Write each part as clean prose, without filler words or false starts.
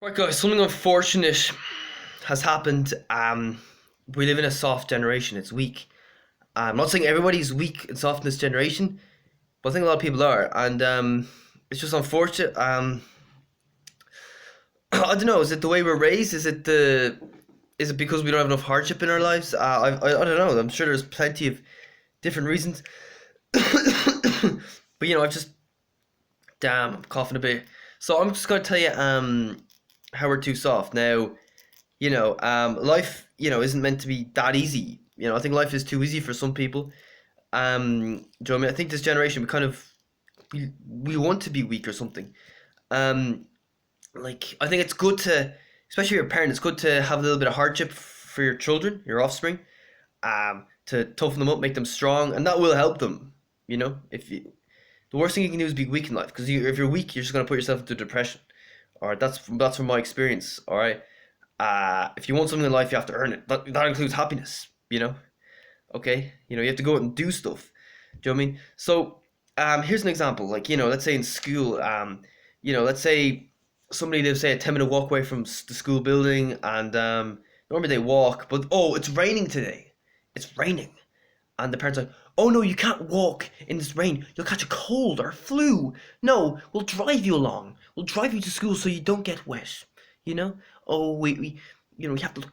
Right, guys, something unfortunate has happened. We live in a soft generation. It's weak. I'm not saying everybody's weak and soft in this generation, but I think a lot of people are, and it's just unfortunate. I don't know. Is it the way we're raised? Is it because we don't have enough hardship in our lives? I don't know. I'm sure there's plenty of different reasons, but I've just damn, I'm coughing a bit. So I'm just gonna tell you how we're too soft now. Life, isn't meant to be that easy. I think life is too easy for some people. Do you know what I mean? I think this generation, we want to be weak or something. Um, I think it's good to, especially your parent, it's good to have a little bit of hardship for your children, your offspring, to toughen them up, make them strong, and that will help them. If you, the worst thing you can do is be weak in life, because if you're weak, you're just gonna put yourself into depression. All right, that's from my experience. All right, if you want something in life, you have to earn it. That includes happiness. Okay. You have to go out and do stuff. Do you know what I mean? So, here's an example. Let's say in school, let's say somebody lives, say, a 10-minute walk away from the school building, and normally they walk, but oh, it's raining today. It's raining, and the parents are like, oh no, you can't walk in this rain. You'll catch a cold or a flu. No, we'll drive you along. We'll drive you to school so you don't get wet. You know? Oh, we have to look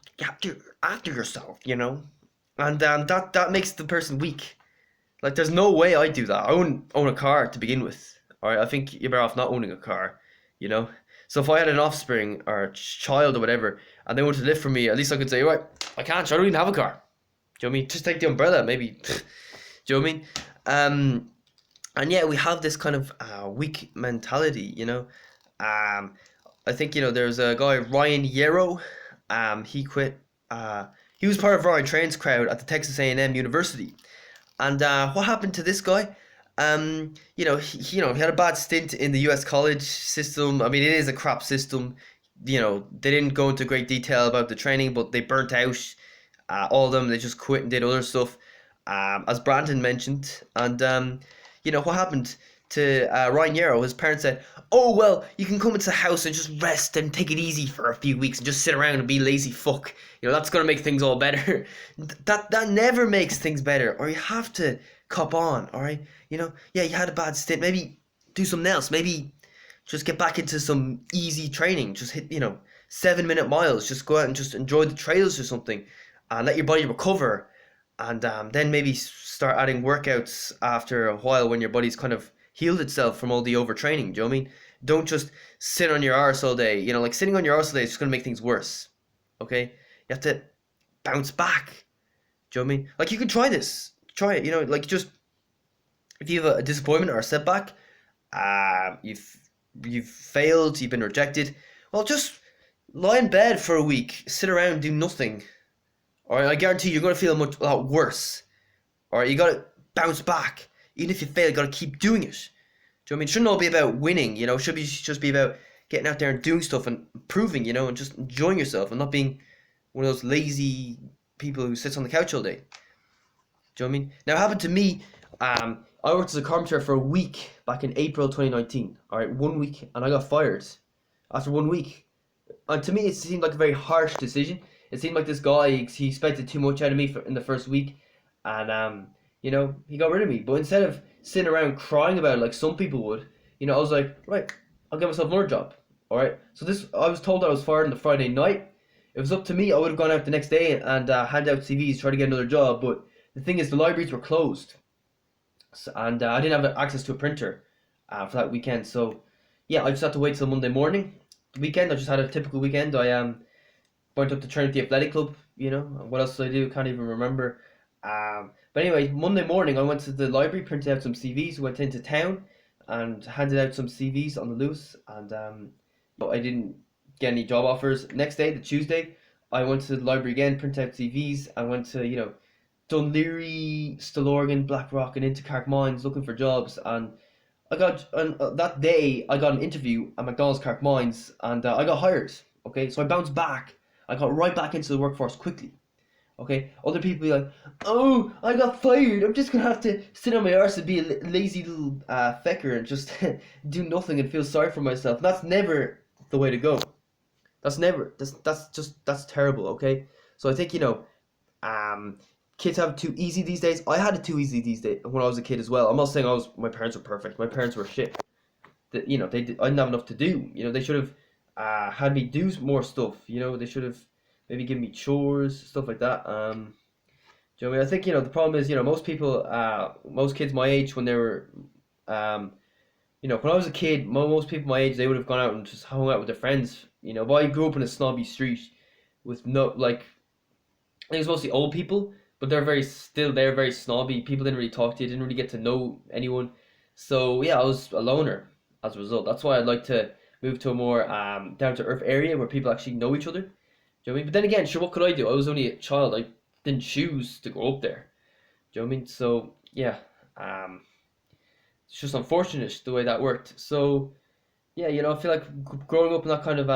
after yourself. And that makes the person weak. Like, there's no way I do that. I wouldn't own a car to begin with. All right, I think you're better off not owning a car. You know. So if I had an offspring or a child or whatever, and they wanted to live for me, at least I could say, right, I can't. I don't even have a car. Do you know what I mean? Just take the umbrella, maybe. Do you know what I mean? And yeah, we have this kind of weak mentality. Um, I think there's a guy, Ryan Yarrow. He quit. He was part of Ryan Train's crowd at the Texas A&M University. And what happened to this guy? He had a bad stint in the U.S. college system. I mean, it is a crap system. They didn't go into great detail about the training, but they burnt out all of them. They just quit and did other stuff, as Brandon mentioned. And what happened to Ryan Yarrow? His parents said, "Oh well, you can come into the house and just rest and take it easy for a few weeks and just sit around and be lazy fuck. That's gonna make things all better." That never makes things better. Or you have to cop on. All right, yeah, you had a bad stint. Maybe do something else. Maybe just get back into some easy training. Just hit 7-minute miles. Just go out and just enjoy the trails or something, and let your body recover. And then maybe start adding workouts after a while when your body's kind of healed itself from all the overtraining. Do you know what I mean? Don't just sit on your arse all day. Like, sitting on your arse all day is just gonna make things worse. Okay? You have to bounce back. Do you know what I mean? Like, you can try this. Try it. Like, just if you have a disappointment or a setback, you've failed, you've been rejected. Well, just lie in bed for a week, sit around, do nothing. All right, I guarantee you're gonna feel a lot worse. All right, you gotta bounce back. Even if you fail, you gotta keep doing it. Do you know what I mean? It shouldn't all be about winning. It should just be about getting out there and doing stuff and improving. And just enjoying yourself and not being one of those lazy people who sits on the couch all day. Do you know what I mean? Now, it happened to me. I worked as a carpenter for a week back in April 2019. All right, 1 week, and I got fired after 1 week. And to me, it seemed like a very harsh decision. It seemed like this guy, he expected too much out of me in the first week, and he got rid of me. But instead of sitting around crying about it like some people would, I was like, right, I'll get myself another job. All right. So I was told I was fired on the Friday night. It was up to me. I would have gone out the next day and hand out CVs, try to get another job. But the thing is, the libraries were closed, and I didn't have access to a printer for that weekend. So yeah, I just had to wait till Monday morning. The weekend, I just had a typical weekend. I went up to Trinity Athletic Club. What else did I do? Can't even remember. But anyway, Monday morning I went to the library, printed out some CVs, went into town and handed out some CVs on the loose, and but I didn't get any job offers. Next day, the Tuesday, I went to the library again, printed out CVs, and went to Dunleary, Stillorgan, Blackrock, and into Carrickmines looking for jobs. And that day I got an interview at McDonald's Carrickmines, and I got hired. Okay, so I bounced back. I got right back into the workforce quickly. Okay, other people be like, "Oh, I got fired. I'm just gonna have to sit on my arse and be a lazy little fecker and just do nothing and feel sorry for myself." That's never the way to go. That's never that's terrible. Okay, so I think um, kids have it too easy these days. I had it too easy these days when I was a kid as well. I'm not saying my parents were perfect. My parents were shit. That I didn't have enough to do. They should have had me do more stuff. They should have maybe given me chores, stuff like that. Do you know what I mean? I think the problem is most kids my age when they were um when I was a kid, most people my age they would have gone out and just hung out with their friends. But I grew up in a snobby street with no like I think it's mostly old people, but they're very snobby. People didn't really talk to you, didn't really get to know anyone. So yeah, I was a loner as a result. That's why I'd like to move to a more down to earth area where people actually know each other. Do you know what I mean? But then again, sure, what could I do? I was only a child. I didn't choose to grow up there. Do you know what I mean? So yeah, um, it's just unfortunate the way that worked. So yeah, I feel like growing up in that kind of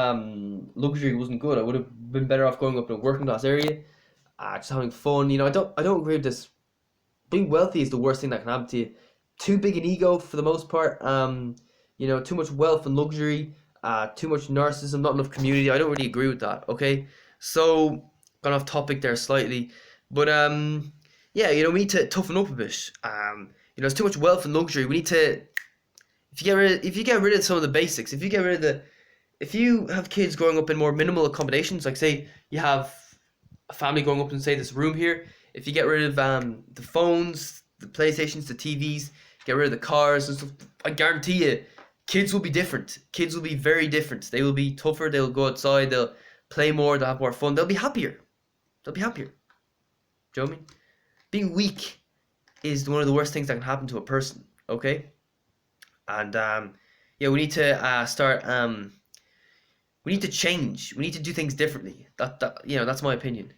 luxury wasn't good. I would have been better off growing up in a working class area, just having fun. I don't agree with this. Being wealthy is the worst thing that can happen to you. Too big an ego for the most part. Too much wealth and luxury. Too much narcissism, not enough community. I don't really agree with that. Okay, so gone off topic there slightly, but yeah, we need to toughen up a bit. There's too much wealth and luxury. We need to if you get rid of some of the basics, if you have kids growing up in more minimal accommodations, like say you have a family growing up in say this room here, if you get rid of the phones, the PlayStations, the TVs, get rid of the cars and stuff, I guarantee you, kids will be different. Kids will be very different. They will be tougher. They'll go outside. They'll play more. They'll have more fun. They'll be happier. They'll be happier. Do you know what I mean? Being weak is one of the worst things that can happen to a person. Okay, and yeah, we need to start. We need to change. We need to do things differently. That's my opinion.